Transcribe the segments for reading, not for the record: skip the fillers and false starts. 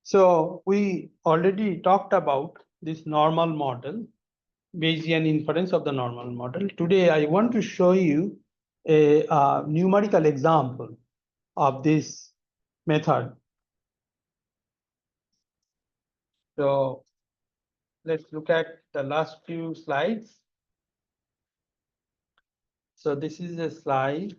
So we already talked about this normal model, Bayesian inference of the normal model. Today, I want to show you a numerical example of this method. So let's look at the last few slides. So this is a slide.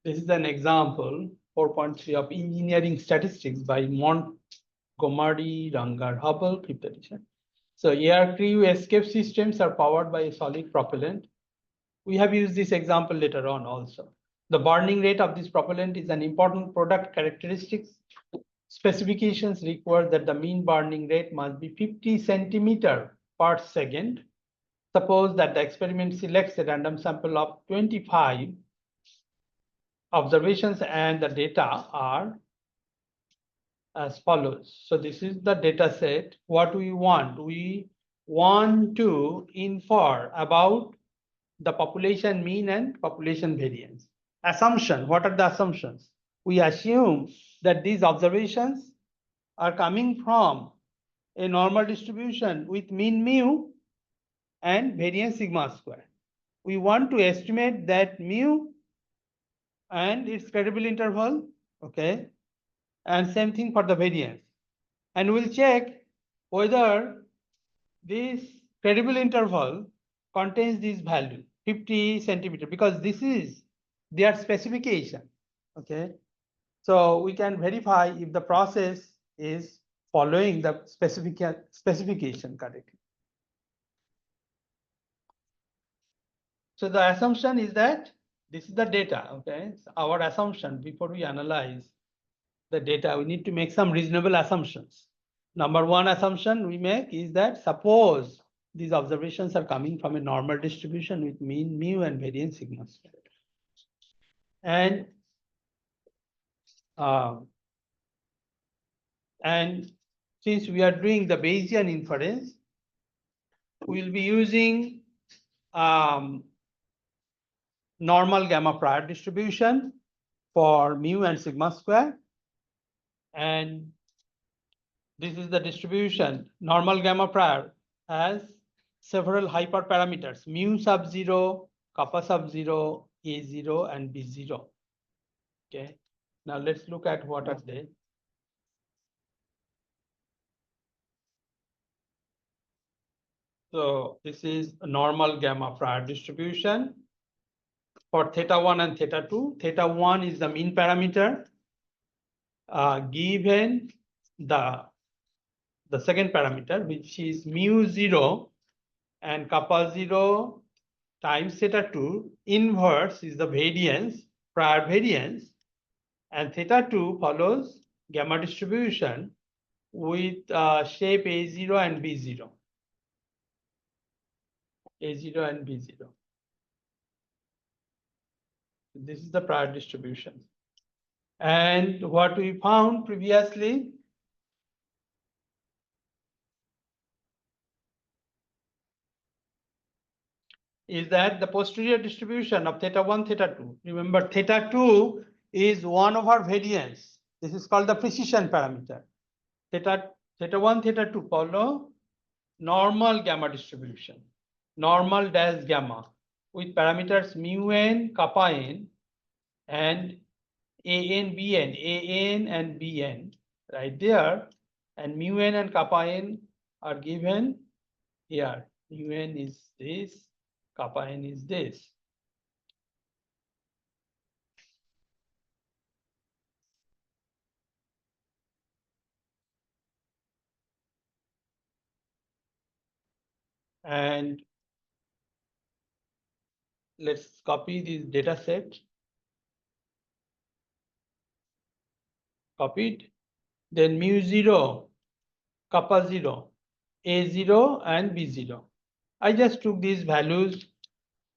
This is an example 4.3 of engineering statistics by Montgomery Ranger Hubble, 5th edition. So aircrew escape systems are powered by a solid propellant. We have used this example later on also. The burning rate of this propellant is an important product characteristics. Specifications require that the mean burning rate must be 50 centimeter per second. Suppose that the experiment selects a random sample of 25 observations and the data are as follows. So this is the data set. What we want to infer about the population mean and population variance. Assumption, what are the assumptions? We assume that these observations are coming from a normal distribution with mean mu and variance sigma square. We want to estimate that mu and its credible interval, okay? And same thing for the variance. And we'll check whether this credible interval contains this value, 50 centimeter, because this is their specification, okay? So we can verify if the process is following the specification correctly. So the assumption is that this is the data, okay? So our assumption before we analyze the data, we need to make some reasonable assumptions. Number one assumption we make is that suppose these observations are coming from a normal distribution with mean mu and variance sigma square. And since we are doing the Bayesian inference, we'll be using normal gamma prior distribution for mu and sigma square. And this is the distribution. Normal gamma prior has several hyperparameters, mu sub 0, kappa sub 0, A0, and B0. Okay. Now let's look at what are they. So this is a normal gamma prior distribution for theta 1 and theta 2. Theta 1 is the mean parameter given the second parameter, which is mu 0 and kappa 0 times theta 2. Inverse is the variance, prior variance, and theta 2 follows gamma distribution with shape A0 and B0. A0 and B0. This is the prior distribution. And what we found previously is that the posterior distribution of theta 1, theta 2. Remember, theta 2 is 1 over variance. This is called the precision parameter. Theta 1, theta 2 follow normal gamma distribution, normal dash gamma with parameters mu n, kappa n, and an, bn, and bn right there, and mu n and kappa n are given here. Mu n is this, kappa n is this. And let's copy this data set. Copied. Then mu 0, kappa 0, A0, and B0. I just took these values.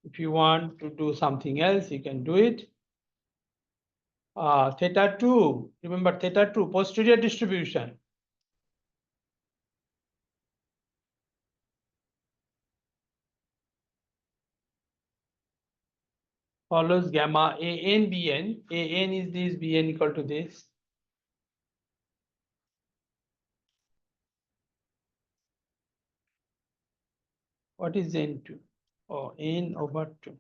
If you want to do something else, you can do it. Theta 2, remember theta 2, posterior distribution. Follows gamma an, bn. An is this, bn equal to this. What is n2? Oh, n over 2.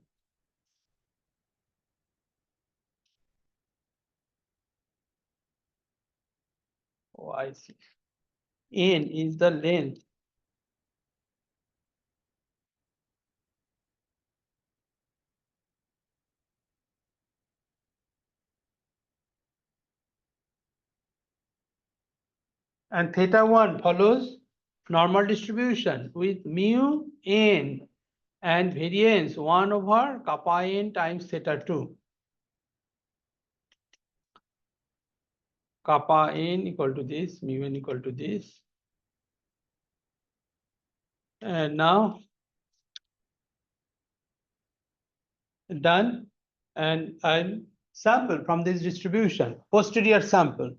Oh, I see. N is the length. And theta1 follows normal distribution with mu n and variance 1 over kappa n times theta2. Kappa n equal to this, mu n equal to this. And now done. And I'll sample from this distribution, posterior sample.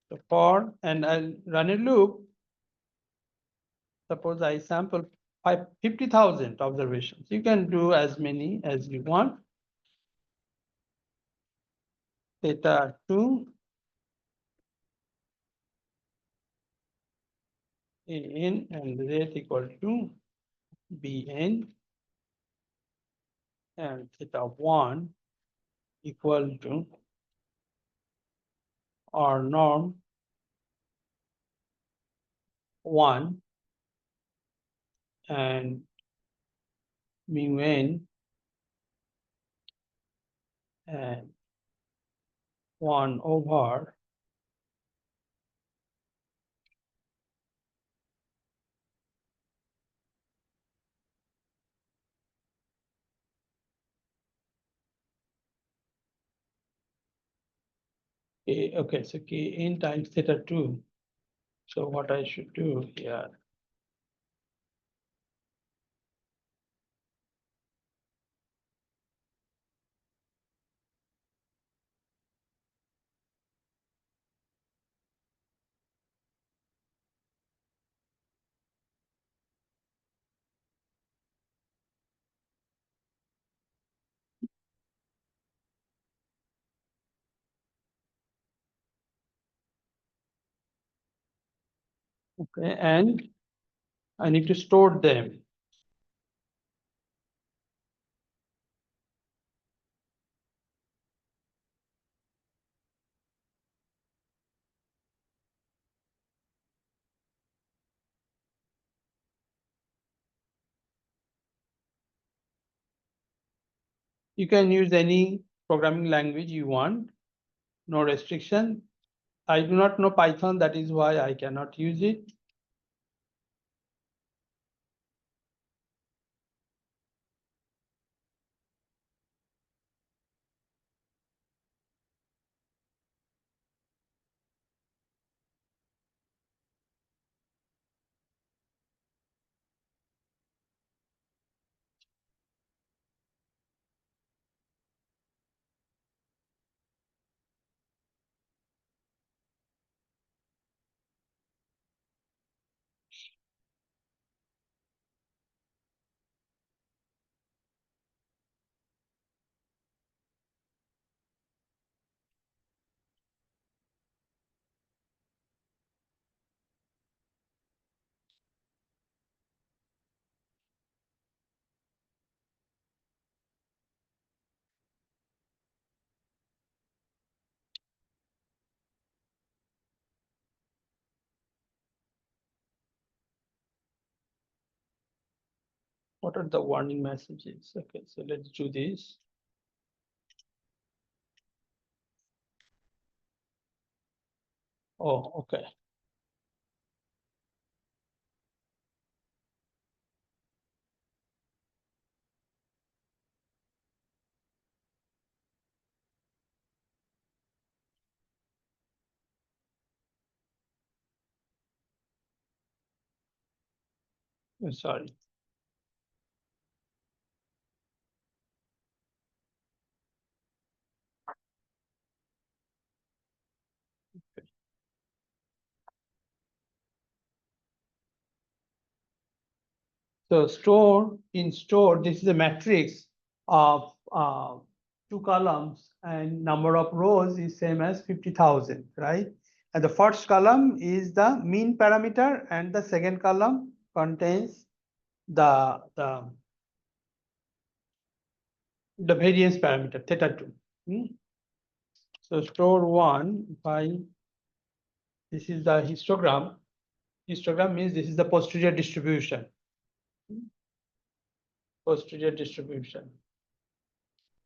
So for, and I'll run a loop. Suppose I sample 50,000 observations. You can do as many as you want. Theta 2 n and rate equal to bn, and theta 1 equal to r norm 1 and mu n and 1 over k. Okay, so k n times theta 2. So what I should do here? Okay, and I need to store them. You can use any programming language you want, no restriction. I do not know Python, that is why I cannot use it. What are the warning messages? Okay, so let's do this. Oh, okay. Sorry. So store, this is a matrix of 2 columns, and number of rows is same as 50,000, right? And the first column is the mean parameter, and the second column contains the variance parameter theta 2. So store 1 by, this is the histogram. Histogram means this is the posterior distribution. Posterior distribution.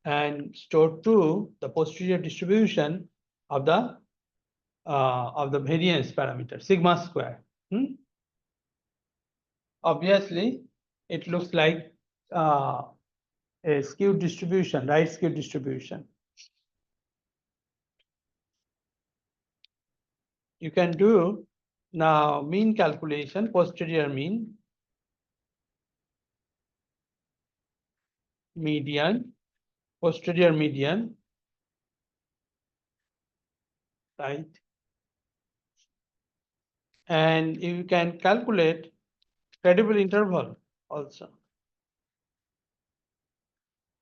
And store 2, the posterior distribution of the variance parameter, sigma square. Obviously, it looks like a skewed distribution, right skewed distribution. You can do now mean calculation, posterior mean, median, posterior median, right? And you can calculate credible interval also.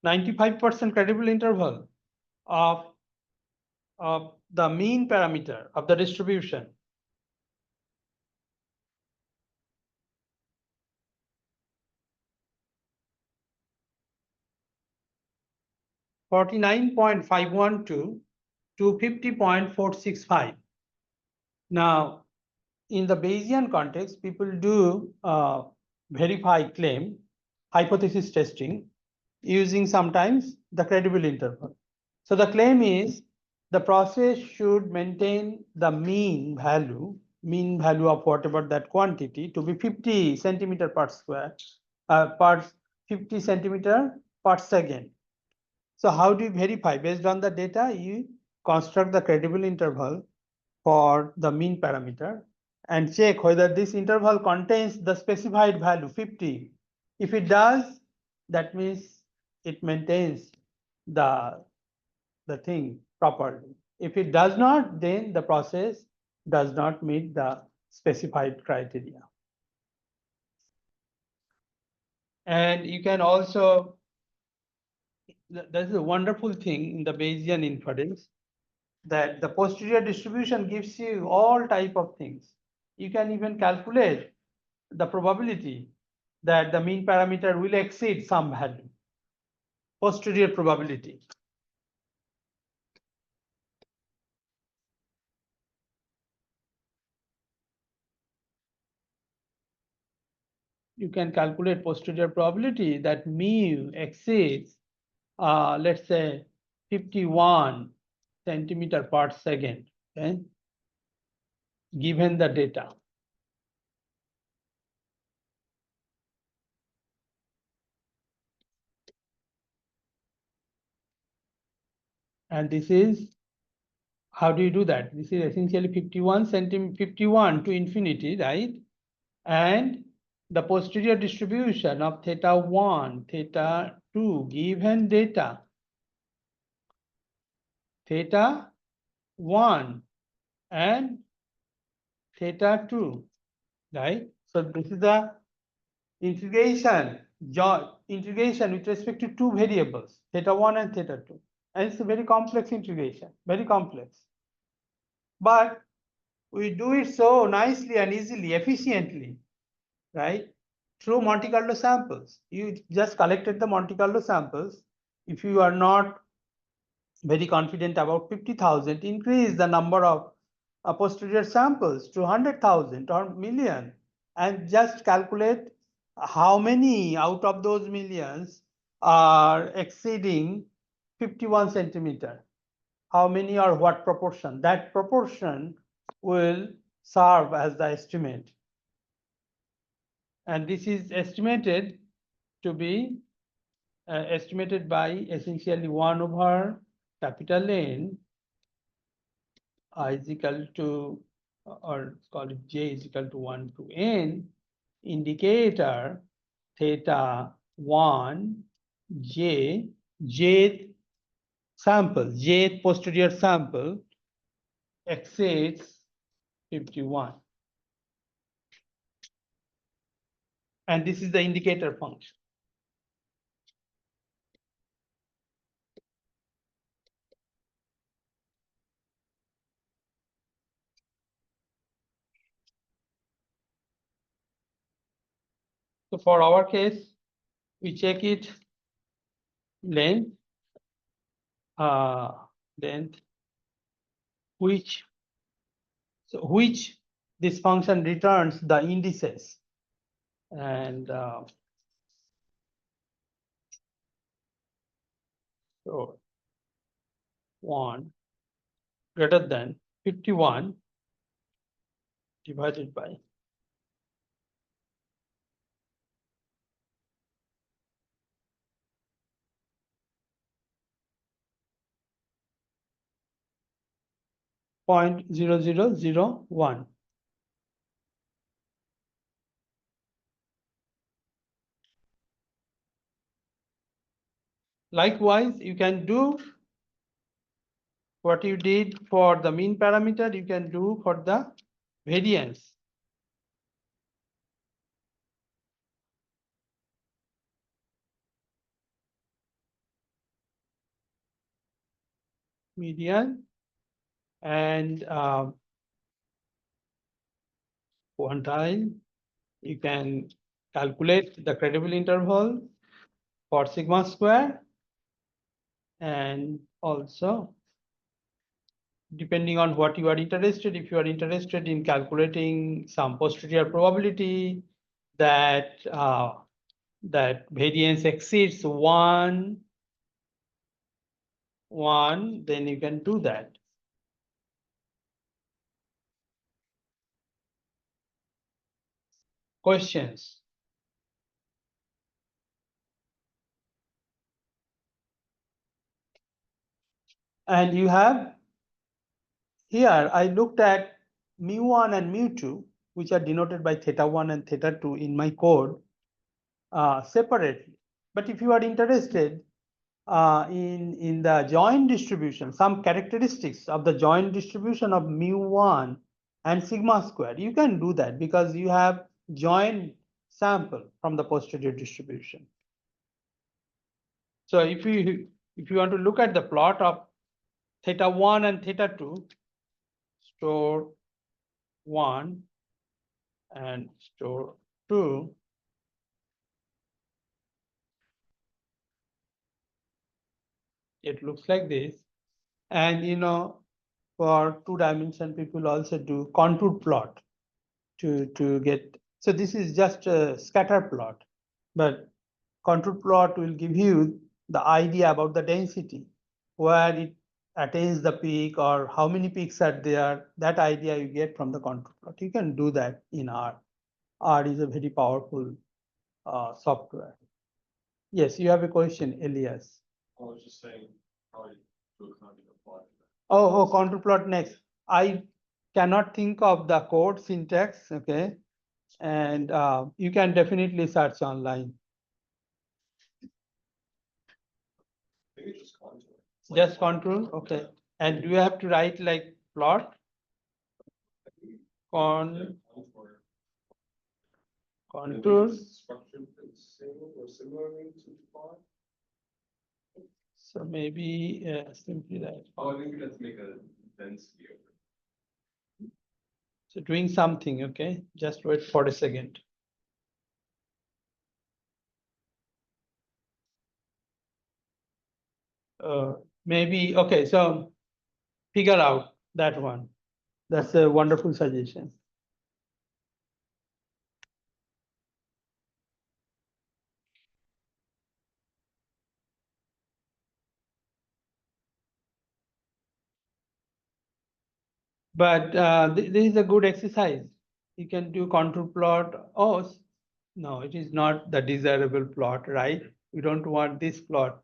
95% credible interval of the mean parameter of the distribution. (49.512 to 50.465). Now, in the Bayesian context, people do verify claim, hypothesis testing, using sometimes the credible interval. So the claim is the process should maintain the mean value of whatever that quantity to be 50 centimeter per square, per 50 centimeter per second. So how do you verify? Based on the data, you construct the credible interval for the mean parameter and check whether this interval contains the specified value 50. If it does, that means it maintains the thing properly. If it does not, then the process does not meet the specified criteria. And you can also, there's a wonderful thing in the Bayesian inference, that the posterior distribution gives you all type of things. You can even calculate the probability that the mean parameter will exceed some value. Posterior probability. You can calculate posterior probability that mu exceeds, let's say, 51 centimeter per second, okay, given the data. And this is, how do you do that? This is essentially 51 to infinity, right? And the posterior distribution of theta 1, theta 2, given data, theta 1 and theta 2, right? So this is the integration with respect to two variables, theta 1 and theta 2. And it's a very complex integration, very complex. But we do it so nicely and easily, efficiently, right? Through Monte Carlo samples. You just collected the Monte Carlo samples. If you are not very confident about 50,000, increase the number of posterior samples to 100,000 or million, and just calculate how many out of those millions are exceeding 51 centimeter. How many or what proportion? That proportion will serve as the estimate. And this is estimated to be estimated by essentially 1 over capital N I is equal to, or call it J is equal to 1 to N, indicator theta 1 Jth sample, Jth posterior sample exceeds 51. And this is the indicator function. So for our case, we check it length, uh, length, which this function returns the indices, and so 1 greater than 51 divided by 0.0001. Likewise, you can do what you did for the mean parameter, you can do for the variance. Median and quantile. You can calculate the credible interval for sigma square, and also depending on what you are interested, if you are interested in calculating some posterior probability that that variance exceeds one, then you can do that. Questions? And you have here, I looked at mu1 and mu2, which are denoted by theta1 and theta2 in my code separately. But if you are interested in the joint distribution, some characteristics of the joint distribution of mu1 and sigma square, you can do that because you have joint sample from the posterior distribution. So if you want to look at the plot of theta1 and theta2, store 1 and store 2, it looks like this. And for 2-dimension, people also do contour plot to get. So this is just a scatter plot, but contour plot will give you the idea about the density, where it attains the peak or how many peaks are there. That idea you get from the contour plot. You can do that in R. R is a very powerful software. Yes, you have a question, Elias. I was just saying, how you do a contour plot. Oh, contour plot next. I cannot think of the code syntax, okay? And you can definitely search online. Maybe just contour. Just contour, okay. And do you have to write like plot? Contours. Structure similarly to plot. So maybe simply that. Oh, maybe let's make a density of it. So doing something, okay? Just wait for a second. Maybe, okay, so figure out that one. That's a wonderful suggestion. But this is a good exercise. You can do contour plot. Oh, no, it is not the desirable plot, right? We don't want this plot.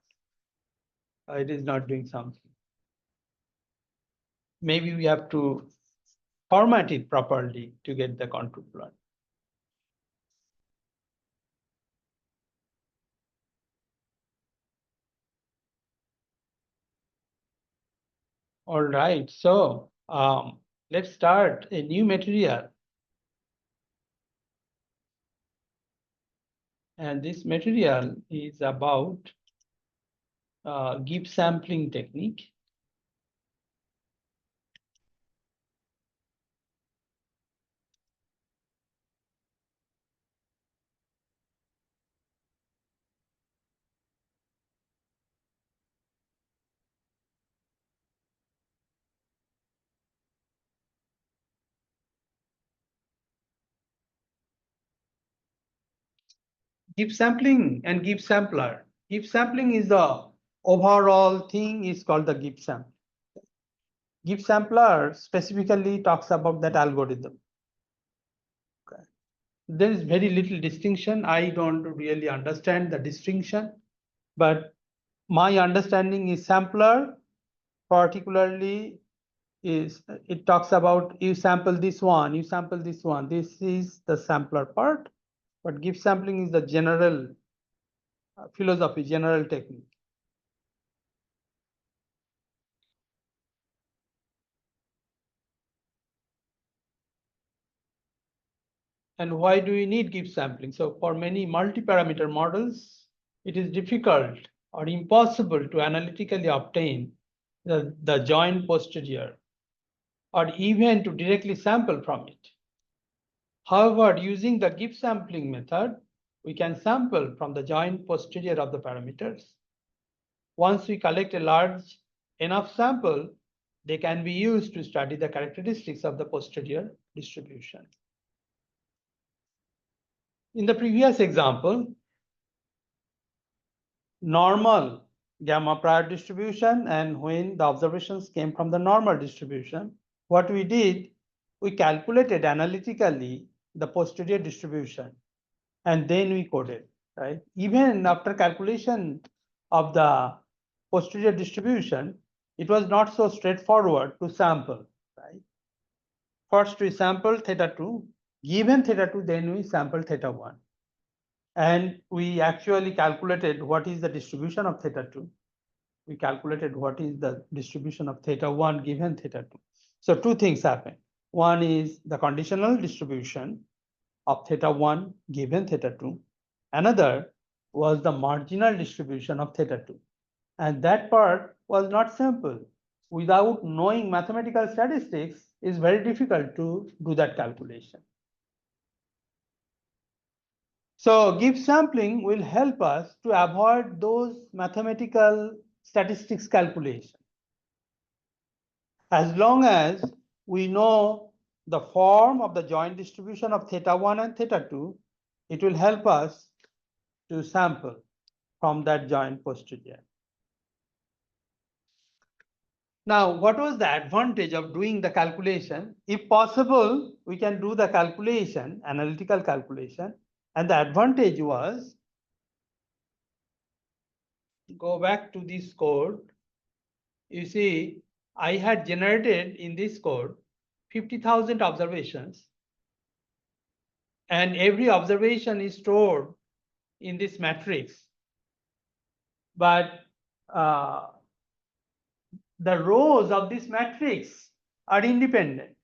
It is not doing something. Maybe we have to format it properly to get the contour plot. All right, so let's start a new material. And this material is about Gibbs sampling technique. Give sampling and give sampler. Give sampling is the overall thing is called the give sample. Give sampler specifically talks about that algorithm. Okay. There is very little distinction. I don't really understand the distinction, but my understanding is sampler particularly is it talks about you sample this one, you sample this one. This is the sampler part, but give sampling is the general philosophy, general technique. And why do we need give sampling? So for many multi-parameter models, it is difficult or impossible to analytically obtain the joint posterior or even to directly sample from it. However, using the give sampling method, we can sample from the joint posterior of the parameters. Once we collect a large enough sample, they can be used to study the characteristics of the posterior distribution. In the previous example, normal gamma prior distribution, and when the observations came from the normal distribution, what we did, we calculated analytically the posterior distribution and then we coded, right? Even after calculation of the posterior distribution, it was not so straightforward to sample, right? First we sample theta 2, given theta 2, then we sample theta 1. And we actually calculated what is the distribution of theta 2. We calculated what is the distribution of theta 1 given theta 2. So two things happen. One is the conditional distribution of theta 1 given theta 2. Another was the marginal distribution of theta 2. And that part was not simple. Without knowing mathematical statistics, it's very difficult to do that calculation. So give sampling will help us to avoid those mathematical statistics calculation. As long as we know the form of the joint distribution of theta 1 and theta 2, it will help us to sample from that joint posterior. Now, what was the advantage of doing the calculation? If possible, we can do the calculation, analytical calculation, and the advantage was, go back to this code. You see, I had generated in this code 50,000 observations, and every observation is stored in this matrix. But the rows of this matrix are independent.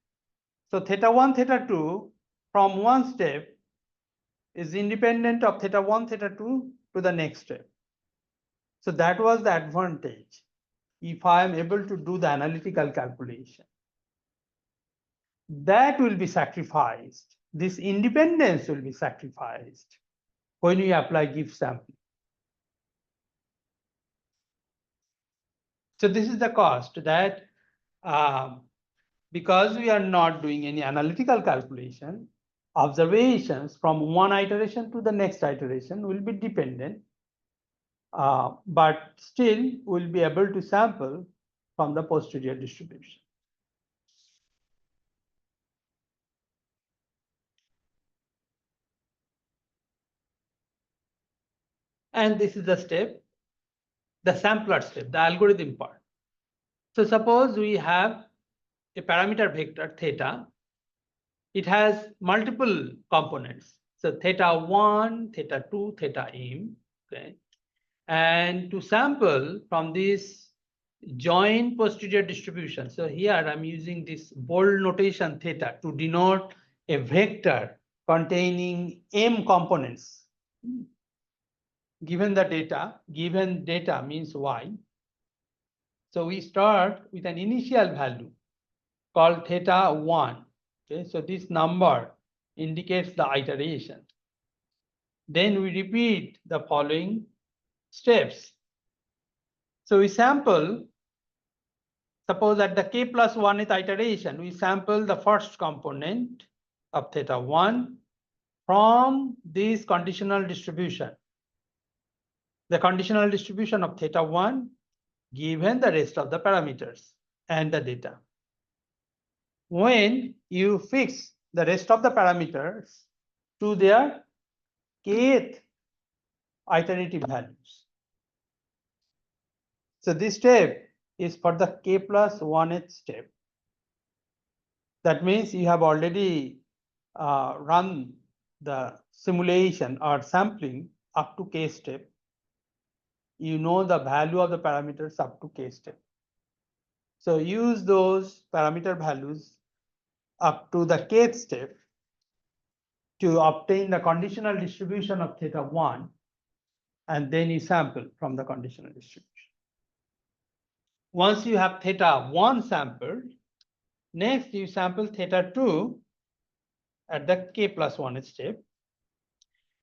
So theta 1, theta 2 from one step is independent of theta 1, theta 2 to the next step. So that was the advantage if I am able to do the analytical calculation. That will be sacrificed. This independence will be sacrificed when we apply give sampling. So this is the cost that because we are not doing any analytical calculation, observations from one iteration to the next iteration will be dependent, but still we'll be able to sample from the posterior distribution. And this is the step, the sampler step, the algorithm part. So suppose we have a parameter vector theta. It has multiple components. So theta 1, theta 2, theta m. Okay. And to sample from this joint posterior distribution. So here I'm using this bold notation theta to denote a vector containing m components. Given data means y. So we start with an initial value called theta 1. Okay, so this number indicates the iteration. Then we repeat the following steps. So we sample, suppose at the k plus 1th iteration, we sample the first component of theta 1, from this conditional distribution, the conditional distribution of theta 1 given the rest of the parameters and the data. When you fix the rest of the parameters to their kth iterative values. So this step is for the k plus 1th step. That means you have already run the simulation or sampling up to k step. You know the value of the parameters up to k step. So use those parameter values up to the kth step to obtain the conditional distribution of theta 1, and then you sample from the conditional distribution. Once you have theta 1 sampled, next you sample theta 2 at the k plus 1 step.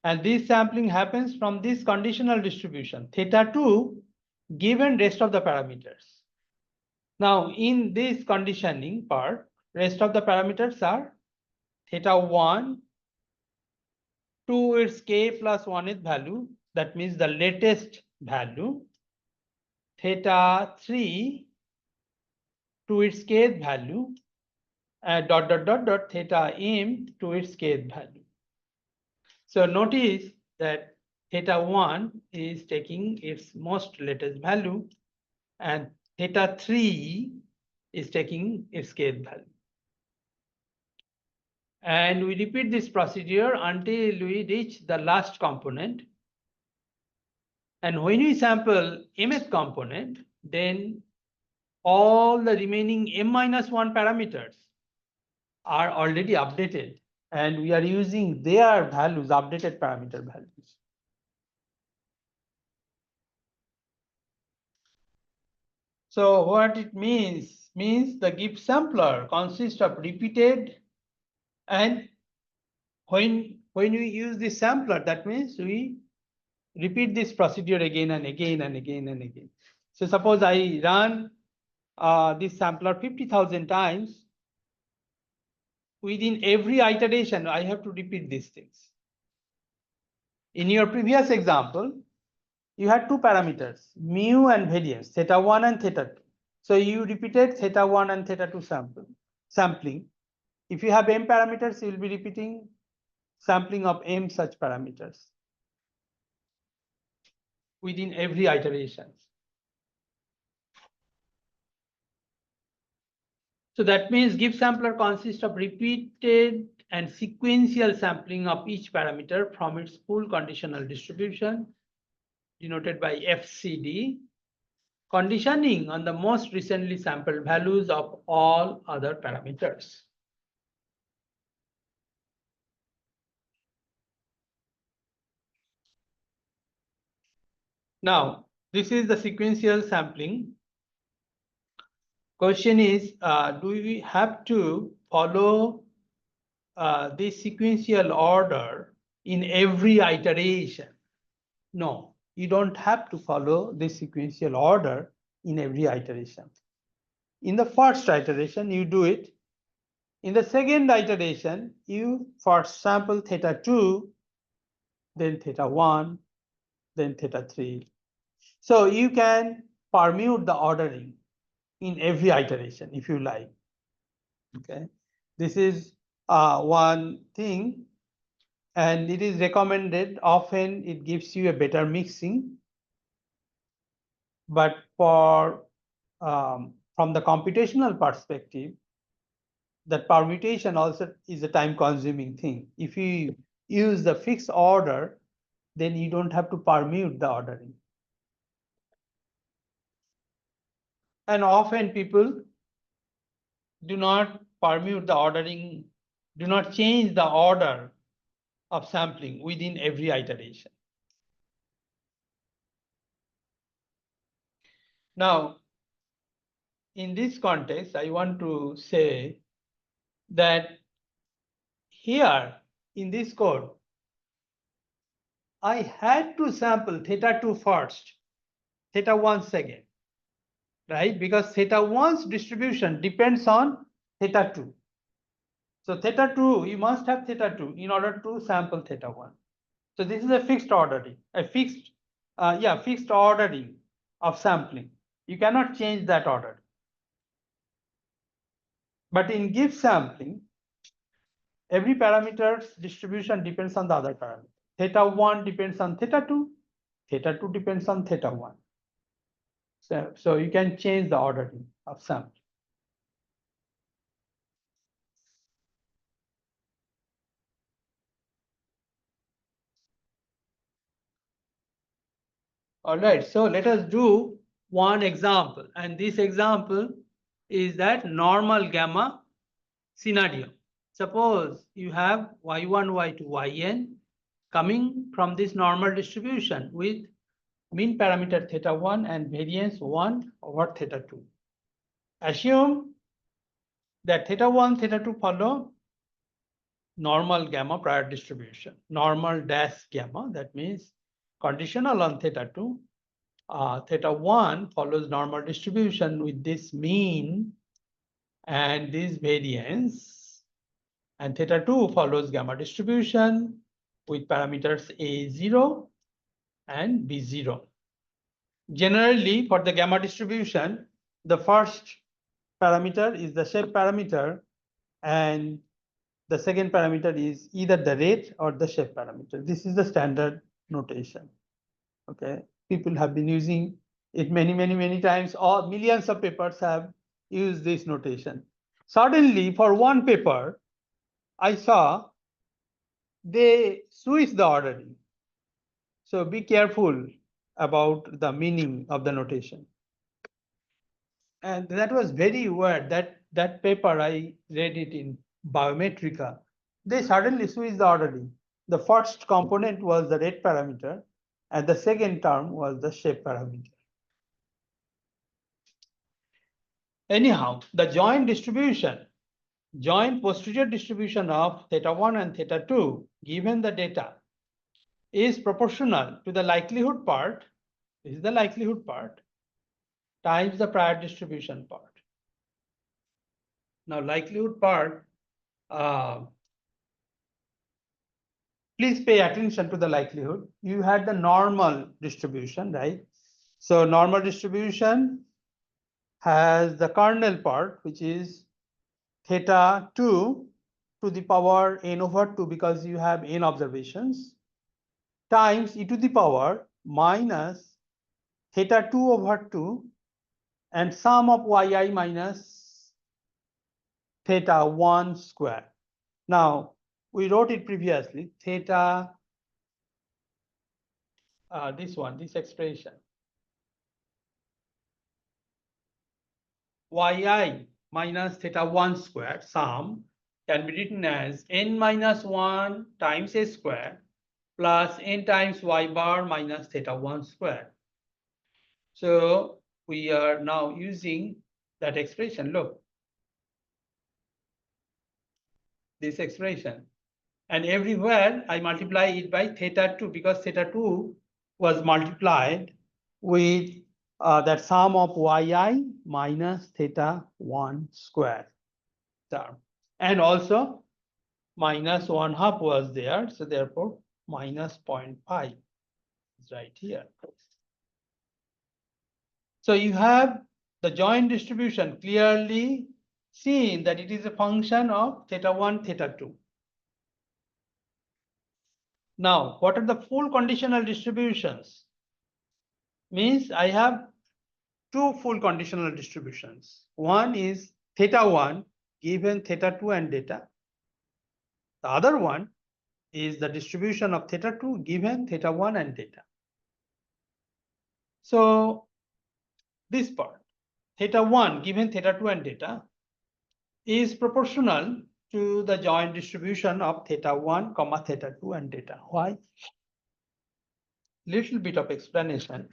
And this sampling happens from this conditional distribution, theta 2 given rest of the parameters. Now, in this conditioning part, rest of the parameters are theta 1 to its k plus 1th value, that means the latest value, theta 3 to its kth value, dot theta m to its kth value. So notice that theta 1 is taking its most latest value and theta 3 is taking its kth value. And we repeat this procedure until we reach the last component. And when we sample mth component, then all the remaining m-1 parameters are already updated, and we are using their values, updated parameter values. So what it means the Gibbs sampler consists of repeated, and when we use this sampler, that means we repeat this procedure again and again and again and again. So suppose I run this sampler 50,000 times. Within every iteration, I have to repeat these things. In your previous example, you had two parameters, mu and variance, theta 1 and theta 2. So you repeated theta 1 and theta 2 sampling. If you have m parameters, you will be repeating sampling of m such parameters within every iteration. So that means Gibbs sampler consists of repeated and sequential sampling of each parameter from its full conditional distribution, denoted by FCD, conditioning on the most recently sampled values of all other parameters. Now, this is the sequential sampling. Question is, do we have to follow this sequential order in every iteration? No, you don't have to follow this sequential order in every iteration. In the first iteration, you do it. In the second iteration, you first sample theta 2, then theta 1, then theta 3. So you can permute the ordering in every iteration if you like. Okay, this is one thing, and it is recommended. Often it gives you a better mixing, but for from the computational perspective, that permutation also is a time consuming thing. If you use the fixed order, then you don't have to permute the ordering. And often people do not permute the ordering, do not change the order of sampling within every iteration. Now, in this context, I want to say that here in this code, I had to sample theta 2 first, theta 1 second, right? Because theta 1's distribution depends on theta 2. So theta 2, you must have theta 2 in order to sample theta 1. So this is a fixed ordering, fixed ordering of sampling. You cannot change that order. But in gift sampling, every parameter's distribution depends on the other parameter. Theta 1 depends on theta 2, theta 2 depends on theta 1. So you can change the ordering of sampling. All right, so let us do one example. And this example is that normal gamma scenario. Suppose you have y1, y2, yn coming from this normal distribution with mean parameter theta 1 and variance 1 over theta 2. Assume that theta 1, theta 2 follow normal gamma prior distribution, normal dash gamma, that means conditional on theta 2. Theta 1 follows normal distribution with this mean and this variance, and theta 2 follows gamma distribution with parameters A0 and B0. Generally, for the gamma distribution, the first parameter is the shape parameter, and the second parameter is either the rate or the shape parameter. This is the standard notation. Okay, people have been using it many times. All millions of papers have used this notation. Suddenly, for one paper, I saw they switch the ordering. So be careful about the meaning of the notation. And that was very weird. That paper, I read it in Biometrica. They suddenly switched the ordering. The first component was the rate parameter, and the second term was the shape parameter. Anyhow, the joint posterior distribution of theta 1 and theta 2, given the data, is proportional to the likelihood part, this is the likelihood part, times the prior distribution part. Now, likelihood part, please pay attention to the likelihood. You had the normal distribution, right? So normal distribution has the kernel part, which is theta 2 to the power n over 2, because you have n observations, times e to the power minus theta 2 over 2 and sum of yi minus theta 1 square. Now, we wrote it previously, theta, this expression, yi minus theta 1 square sum can be written as n minus 1 times a square plus n times y bar minus theta 1 square. So we are now using that expression. Look, this expression, and everywhere I multiply it by theta 2, because theta 2 was multiplied with that sum of yi minus theta 1 square term, and also minus 1/2 was there, so therefore minus 0.5 is right here. So you have the joint distribution clearly seen that it is a function of theta 1, theta 2. Now, what are the full conditional distributions? Means I have two full conditional distributions. One is theta 1 given theta 2 and data. The other one is the distribution of theta 2 given theta 1 and data. So this part, theta 1 given theta 2 and data, is proportional to the joint distribution of theta 1 comma theta 2 and data. Why? Little bit of explanation.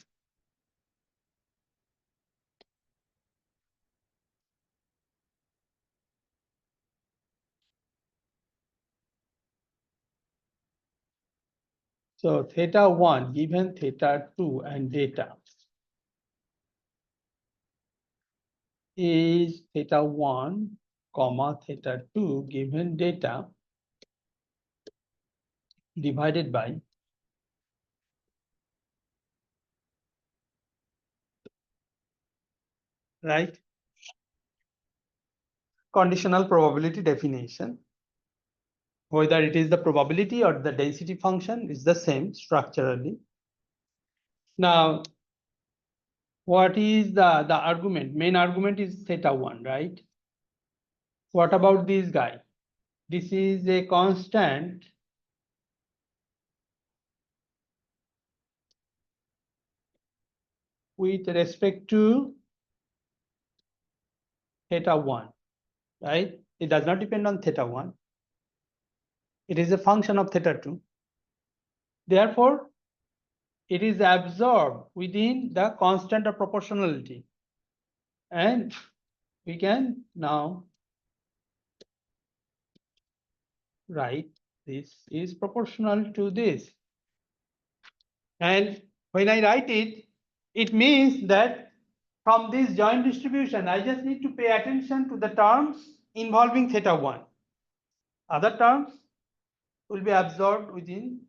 So theta 1 given theta 2 and data is theta 1 comma theta 2 given data divided by right conditional probability definition. Whether it is the probability or the density function is the same structurally. Now, what is the argument? Main argument is theta 1, right? What about this guy? This is a constant with respect to theta 1, right? It does not depend on theta 1. It is a function of theta 2. Therefore, it is absorbed within the constant of proportionality. And we can now write this is proportional to this. And when I write it, it means that from this joint distribution, I just need to pay attention to the terms involving theta 1. Other terms will be absorbed within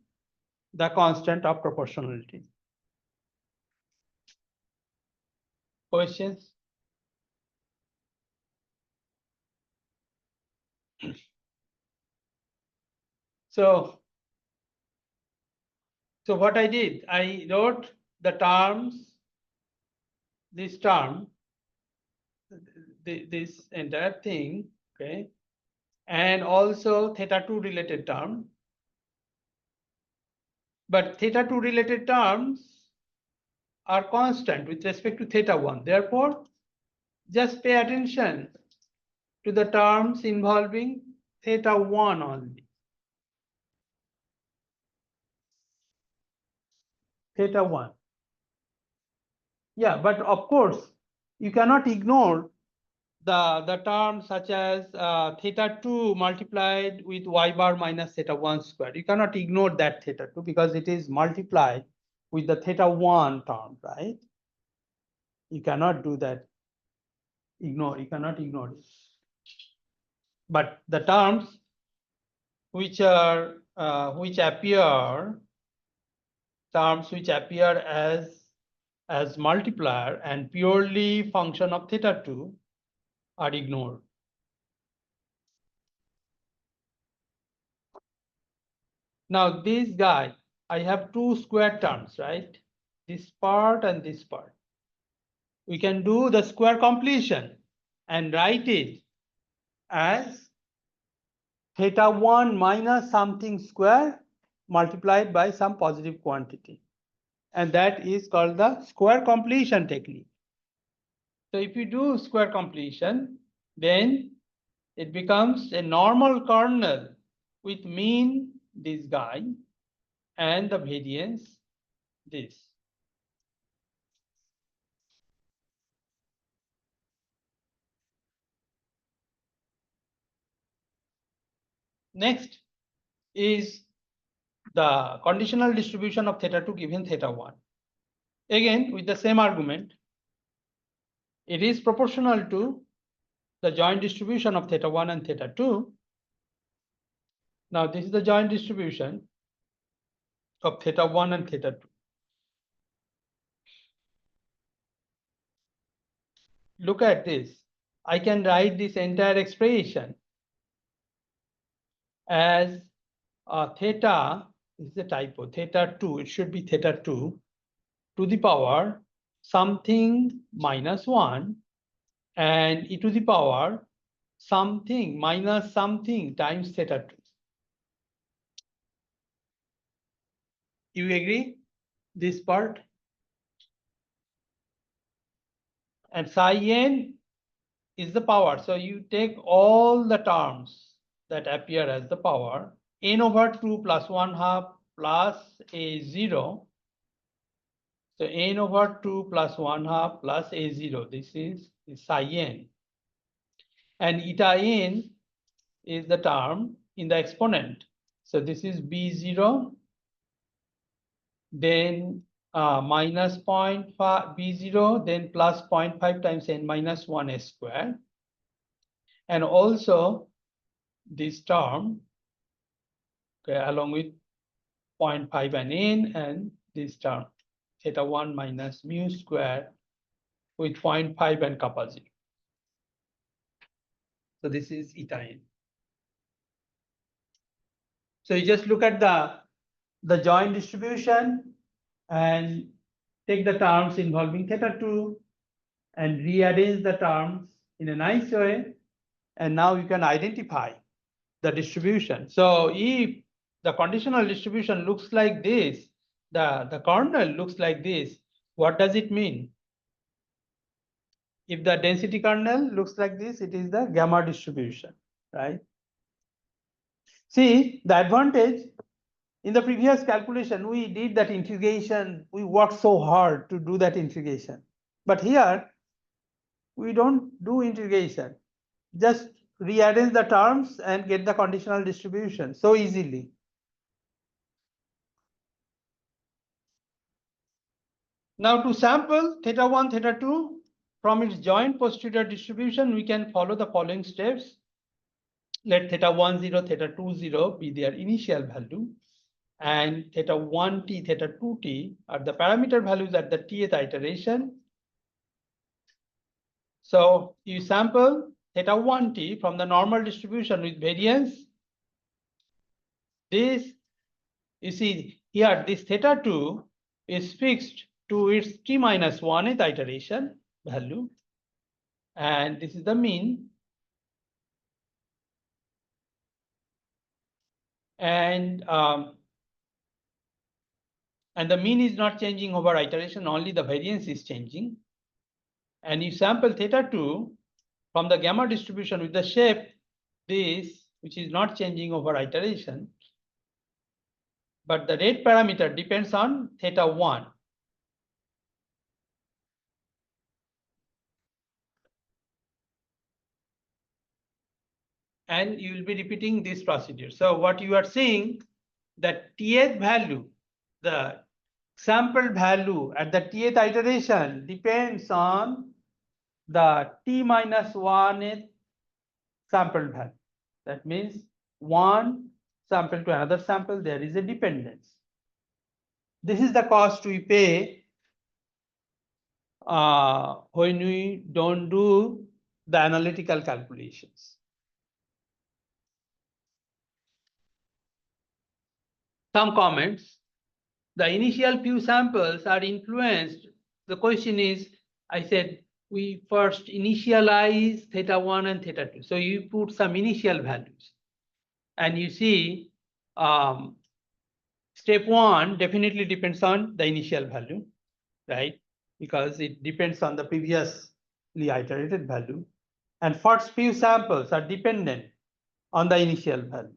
the constant of proportionality. Questions? So what I did, I wrote the terms, this term, this entire thing, okay, and also theta 2 related term. But theta 2 related terms are constant with respect to theta 1. Therefore, just pay attention to the terms involving theta 1 only. Theta 1. Yeah, but of course, you cannot ignore the terms such as theta 2 multiplied with y bar minus theta 1 squared. You cannot ignore that theta 2 because it is multiplied with the theta 1 term, right? You cannot do that. You cannot ignore it. But the terms which appear as multiplier and purely function of theta 2 are ignored. Now this guy, I have two square terms, right? This part and this part. We can do the square completion and write it as theta 1 minus something square multiplied by some positive quantity. And that is called the square completion technique. So if you do square completion, then it becomes a normal kernel with mean this guy and the variance this. Next is the conditional distribution of theta 2 given theta 1. Again, with the same argument, it is proportional to the joint distribution of theta 1 and theta 2. Now, this is the joint distribution of theta 1 and theta 2. Look at this. I can write this entire expression as theta, this is a typo, theta 2, it should be theta 2 to the power something minus 1 and e to the power something minus something times theta 2. You agree? This part? And psi n is the power. So you take all the terms that appear as the power, n over 2 plus 1/2 plus a0. So n over 2 plus 1/2 plus a0. This is psi n. And eta n is the term in the exponent. So this is b0, then minus 0.5 b0, then plus 0.5 times n minus 1 square. and also this term, okay, along with 0.5 and n, and this term theta 1 minus mu square with 0.5 and kappa 0. So this is eta n. So you just look at the joint distribution and take the terms involving theta 2 and rearrange the terms in a nice way. And now you can identify the distribution. So if the conditional distribution looks like this, the kernel looks like this, what does it mean? If the density kernel looks like this, it is the gamma distribution, right? See, the advantage in the previous calculation, we did that integration. We worked so hard to do that integration. But here, we don't do integration. Just rearrange the terms and get the conditional distribution so easily. Now to sample theta 1, theta 2 from its joint posterior distribution, we can follow the following steps. Let theta 1, 0, theta 2, 0 be their initial value, and theta 1t, theta 2t are the parameter values at the tth iteration. So you sample theta 1t from the normal distribution with variance. This, you see here, this theta 2 is fixed to its t minus 1th iteration value, and this is the mean. And the mean is not changing over iteration, only the variance is changing. And you sample theta 2 from the gamma distribution with the shape this, which is not changing over iteration, but the rate parameter depends on theta 1. And you will be repeating this procedure. So what you are seeing, that th value, the sample value at the tth iteration depends on the t minus 1th sample value. That means one sample to another sample, there is a dependence. This is the cost we pay when we don't do the analytical calculations. Some comments. The initial few samples are influenced. The question is, I said, we first initialize theta 1 and theta 2. So you put some initial values. And you see, step 1 definitely depends on the initial value, right? Because it depends on the previously iterated value. And first few samples are dependent on the initial value.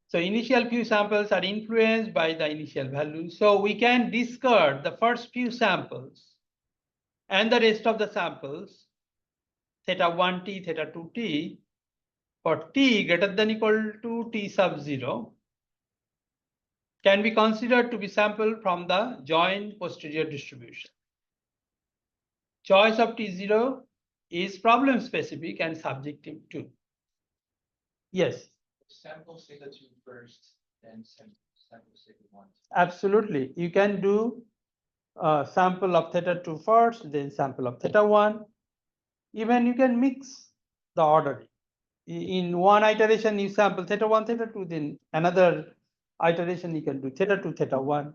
So initial few samples are influenced by the initial value. So we can discard the first few samples and the rest of the samples, theta 1t, theta 2t, for t greater than equal to t sub 0, can be considered to be sampled from the joint posterior distribution. Choice of t0 is problem specific and subjective too. Yes. Sample theta 2 first, then sample theta 1. Absolutely. You can do a sample of theta 2 first, then sample of theta 1. Even you can mix the ordering. In one iteration, you sample theta 1, theta 2, then another iteration, you can do theta 2, theta 1,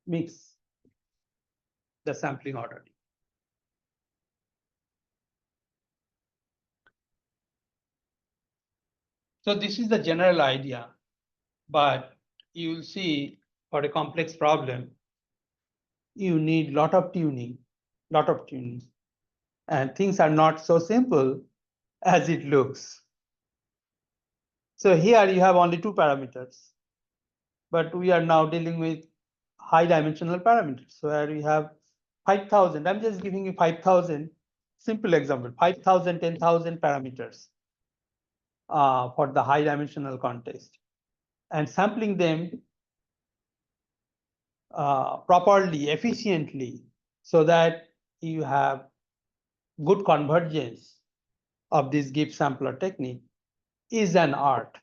mix the sampling ordering. So this is the general idea, but you will see for a complex problem, you need lot of tuning, and things are not so simple as it looks. So here you have only two parameters, but we are now dealing with high dimensional parameters. So here we have 5,000. I'm just giving you 5,000, simple example, 5,000, 10,000 parameters for the high dimensional context, and sampling them properly, efficiently, so that you have good convergence of this gift sampler technique is an art.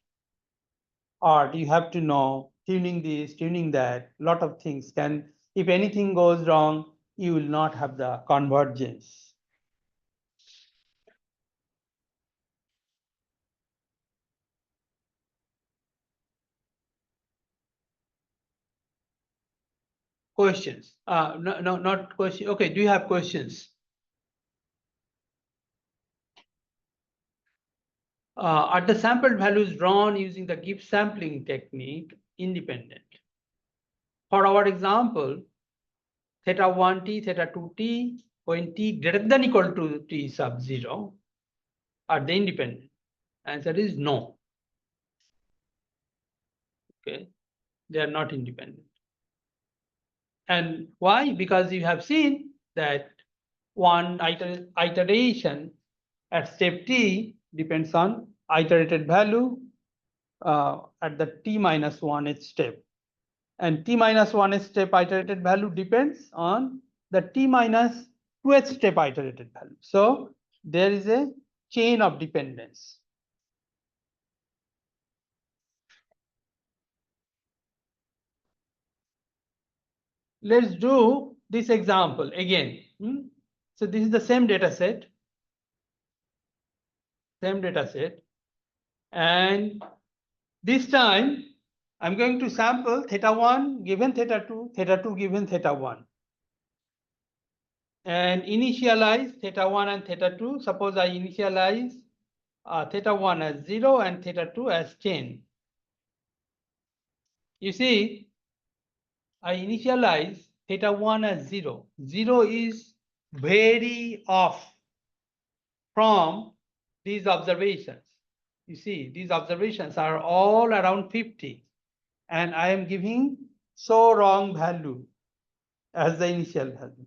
You have to know tuning this, tuning that, lot of things can, if anything goes wrong, you will not have the convergence. Questions? No, no, not question. Okay, do you have questions? Are the sampled values drawn using the gift sampling technique independent? For our example, theta 1t, theta 2t, when t greater than equal to t sub 0, are they independent? Answer is no. Okay, they are not independent. And why? Because you have seen that one iteration at step t depends on iterated value at the t minus 1th step. And t minus 1th step iterated value depends on the t minus 2th step iterated value. So there is a chain of dependence. Let's do this example again. So this is the same data set. And this time I'm going to sample theta 1 given theta 2 given theta 1. And initialize theta 1 and theta 2. Suppose I initialize theta 1 as 0 and theta 2 as 10. You see, I initialize theta 1 as 0. 0 is very off from these observations. You see, these observations are all around 50. And I am giving so wrong value as the initial value.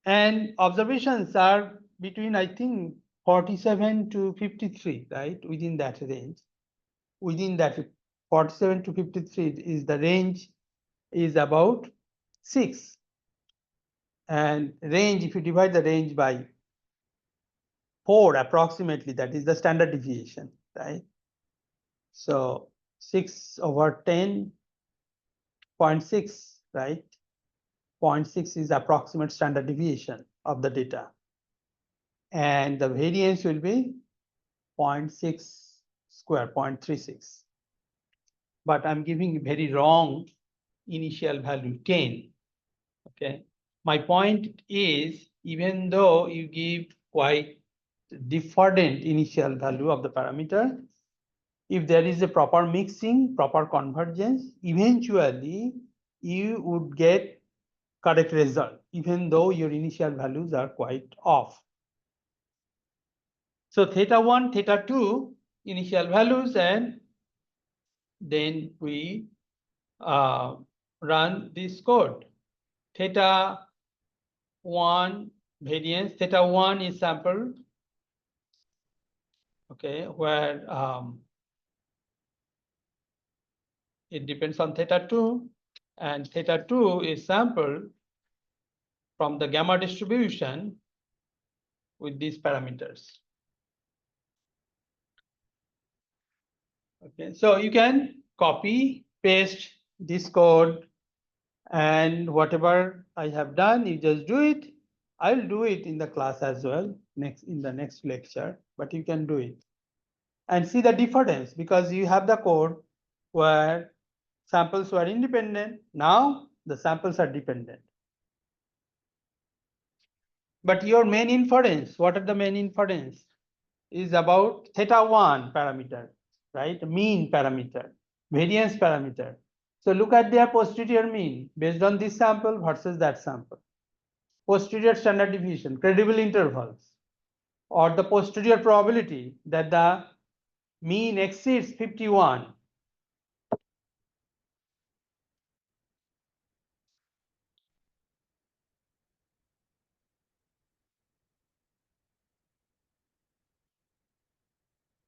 And observations are between, I think, 47 to 53, right? Within that range. Within that 47 to 53 is the range is about 6. And range, if you divide the range by 4 approximately, that is the standard deviation, right? So 6 over 10.6, right? 0.6 is approximate standard deviation of the data. And the variance will be 0.6 square, 0.36. But I'm giving very wrong initial value 10. Okay. My point is, even though you give quite different initial value of the parameter, if there is a proper mixing, proper convergence, eventually you would get correct result, even though your initial values are quite off. So theta 1, theta 2 initial values, and then we run this code. Theta 1 variance, theta 1 is sampled, okay, where it depends on theta 2, and theta 2 is sampled from the gamma distribution with these parameters. Okay, so you can copy, paste this code, and whatever I have done, you just do it. I'll do it in the class as well, in the next lecture, but you can do it. And see the difference, because you have the code where samples were independent. Now the samples are dependent. But your main inference, what are the main inference? Is about theta 1 parameter, right? Mean parameter, variance parameter. So look at their posterior mean based on this sample versus that sample. Posterior standard deviation, credible intervals, or the posterior probability that the mean exceeds 51